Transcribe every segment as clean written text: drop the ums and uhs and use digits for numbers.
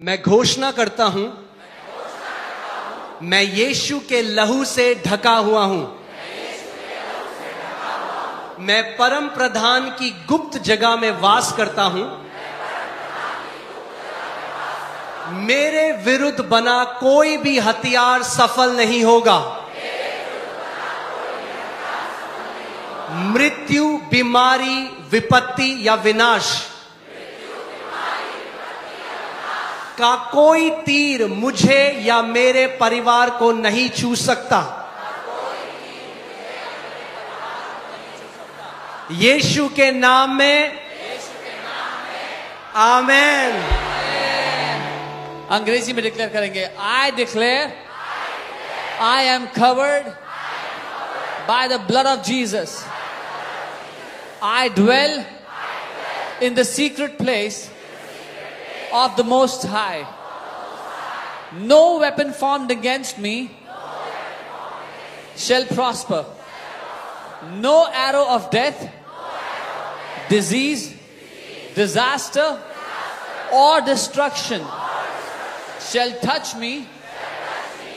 मैं घोषणा करता हूं, मैं यीशु के लहू से ढका हुआ हूं। मैं परम प्रधान की गुप्त जगह में वास करता हूं। मेरे विरुद्ध बना कोई भी हथियार सफल नहीं होगा। मृत्यु, बीमारी, विपत्ति या विनाश का कोई तीर मुझे या मेरे परिवार को नहीं छू सकता। यीशु के नाम में आमेन। अंग्रेजी में डिक्लेयर करेंगे, I declare I am covered by the blood of Jesus. I dwell in the secret place of the Most High. No weapon formed against me shall prosper. No arrow of death, disease, disaster, or destruction shall touch me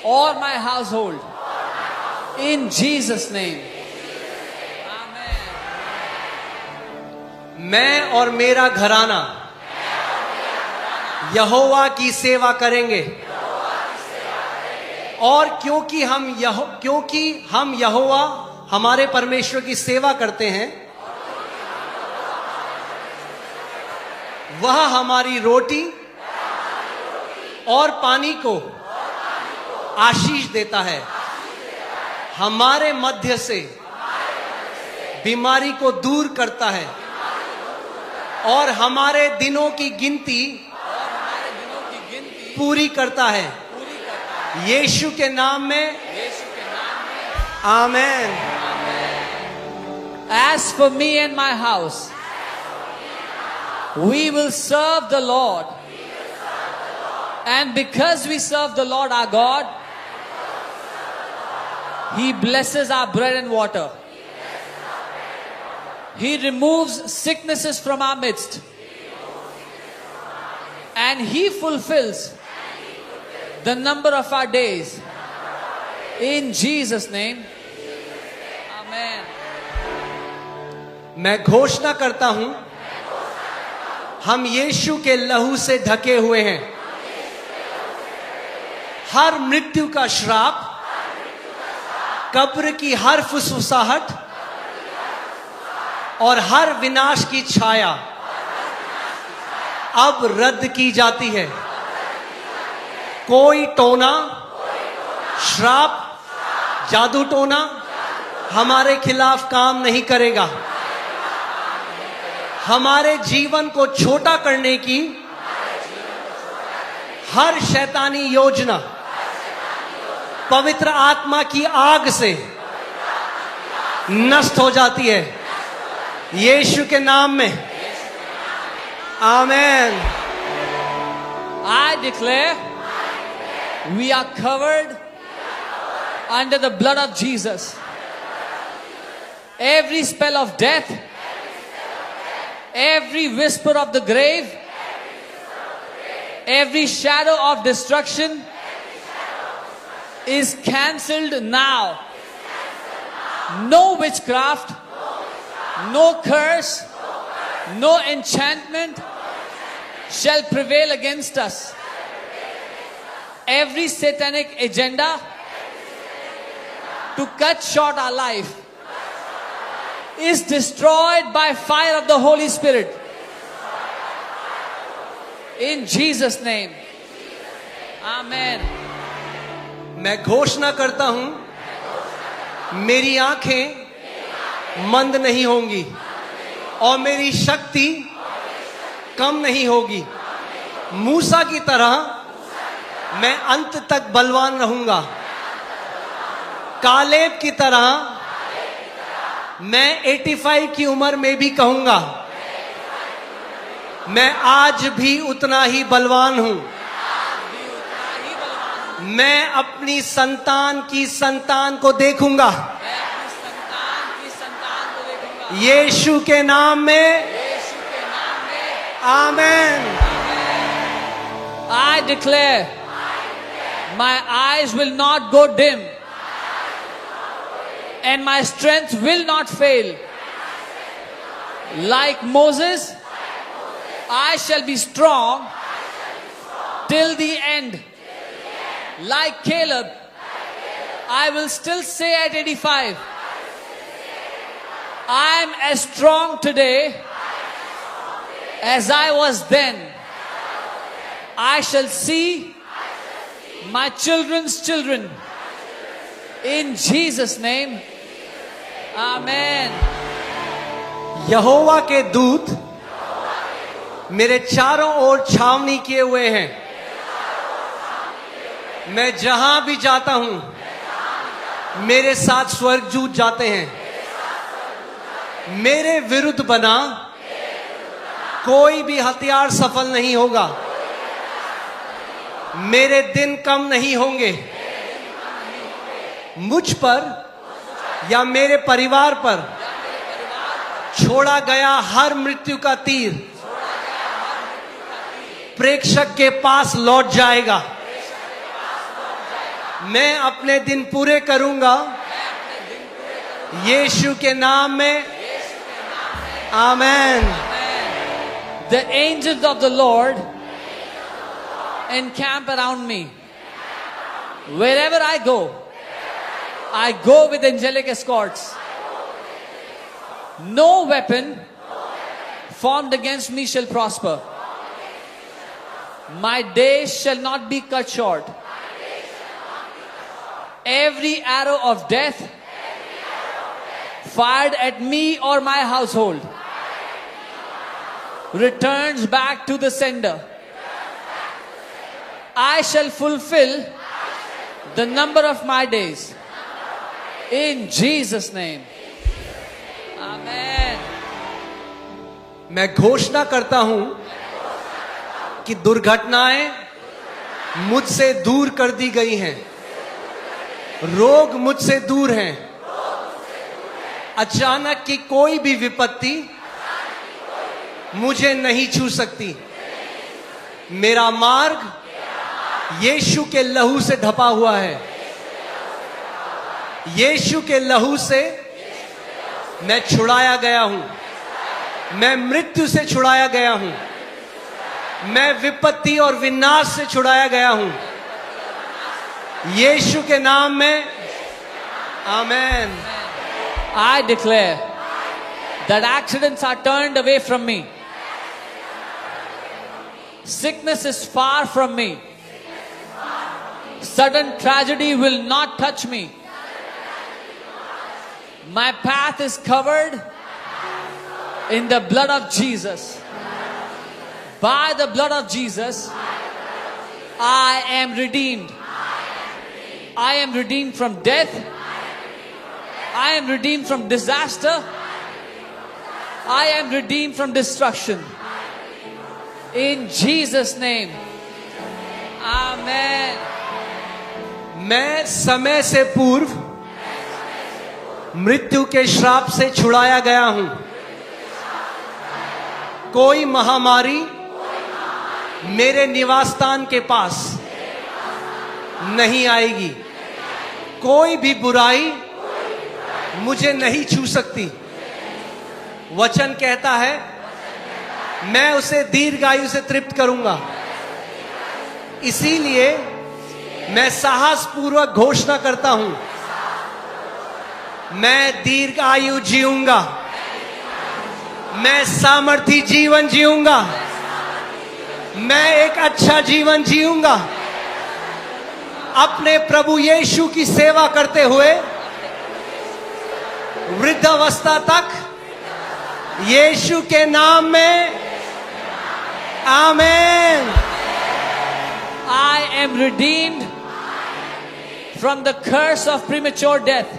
or my household. In Jesus' name. Amen. मैं और मेरा घराना यहोवा की सेवा करेंगे। और क्योंकि हम यहोवा हमारे परमेश्वर की सेवा करते हैं, वह हमारी रोटी और पानी को आशीष देता है। हमारे मध्य से बीमारी को दूर करता है और हमारे दिनों की गिनती पूरी करता है। यीशु के नाम में आमेन। As for me and my house, we will serve the Lord. And because we serve the Lord our God, He blesses our bread and water. He removes sicknesses from our midst. And He fulfills the number of our days. In Jesus' name. Amen. मैं घोषणा करता हूं, हम यीशु के लहू से ढके हुए हैं। हर मृत्यु का श्राप, कब्र की हर फुसफुसाहट और हर विनाश की छाया अब रद्द की जाती है। कोई टोना, श्राप, जादू टोना हमारे खिलाफ काम नहीं करेगा। हमारे जीवन को छोटा करने की हर शैतानी योजना पवित्र आत्मा की आग से नष्ट हो जाती है। यीशु के नाम में आमेन। I declare we are covered under the blood of Jesus. Every spell of death, every whisper of the grave, every shadow of destruction is cancelled now. No witchcraft, no curse, no enchantment shall prevail against us. Every satanic agenda to cut short our life is destroyed by fire of the Holy Spirit. In Jesus' name. Amen. मैं घोषणा करता हूं, मेरी आंखें मंद नहीं होंगी और मेरी शक्ति कम नहीं होगी। मूसा की तरह मैं अंत तक बलवान रहूंगा। कालेब की तरह मैं 85 की उम्र में भी कहूंगा, मैं आज भी उतना ही बलवान हूं। मैं अपनी संतान की संतान को देखूंगा। यीशु के नाम में आमेन। I declare my eyes will not go dim and my strength will not fail. Like Moses, I shall be strong till the end. Like Caleb, I will still say at 85, I am as strong today as I was then. I shall see my children's children. In Jesus' name, Amen. यहोवा के दूत मेरे चारों ओर छावनी किए हुए हैं। मैं जहां भी जाता हूं मेरे साथ स्वर्गदूत जाते हैं। मेरे विरुद्ध बना कोई भी हथियार सफल नहीं होगा। मेरे दिन कम नहीं होंगे। मुझ पर या मेरे परिवार पर छोड़ा गया हर मृत्यु का तीर प्रेक्षक के पास लौट जाएगा। मैं अपने दिन पूरे करूंगा यीशु के नाम में। आमेन। The angels of the Lord encamp around me. Wherever I go with angelic escorts. No weapon formed against me shall prosper. My days shall not be cut short. Every arrow of death fired at me or my household returns back to the sender. I shall fulfill the number of my days. In Jesus' name. Amen. मैं घोषणा करता हूं कि दुर्घटनाएं मुझसे दूर कर दी गई हैं। रोग मुझसे दूर हैं। अचानक की कोई भी विपत्ति मुझे नहीं छू सकती। मेरा मार्ग यीशु के लहू से ढपा हुआ है। यीशु के लहू से मैं छुड़ाया गया हूं। मैं मृत्यु से छुड़ाया गया हूं। मैं विपत्ति और विनाश से छुड़ाया गया हूं। यीशु के नाम में आमेन। I declare that accidents are turned away from me. Sickness is far from me. Sudden tragedy will not touch me. My path is covered in the blood of Jesus. By the blood of Jesus, I am redeemed. I am redeemed from death. I am redeemed from disaster. I am redeemed from destruction. In Jesus' name. Amen. मैं समय से पूर्व मृत्यु के श्राप से छुड़ाया गया हूं। कोई महामारी मेरे निवास स्थान के पास नहीं आएगी। कोई भी बुराई मुझे नहीं छू सकती। वचन कहता है मैं उसे दीर्घायु से तृप्त करूंगा। इसीलिए मैं साहस पूर्वक घोषणा करता हूं, मैं दीर्घायु जीऊंगा। मैं सामर्थी जीवन जीऊंगा। मैं एक अच्छा जीवन जीऊंगा। अपने प्रभु यीशु की सेवा करते हुए वृद्धावस्था तक यीशु के नाम में आमेन। I am redeemed from the curse of premature death.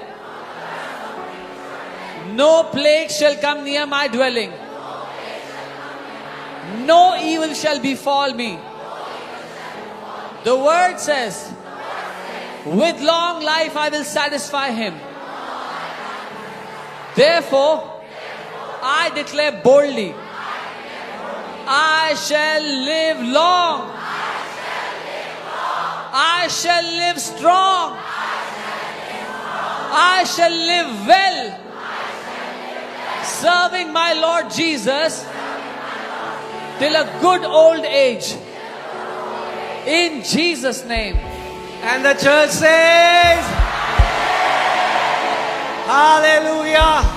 No plague shall come near my dwelling. No evil shall befall me. The word says, with long life I will satisfy him. Therefore, I declare boldly, I shall live long I shall live strong. I shall live well. Serving my Lord Jesus till a good old age. In Jesus' name. And the church says, hallelujah.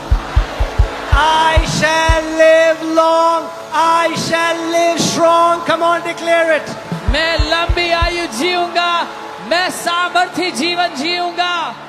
I shall live long. I shall live strong. Come on, declare it. मैं लंबी आयु जीऊंगा, मैं सामर्थ्य जीवन जीऊंगा.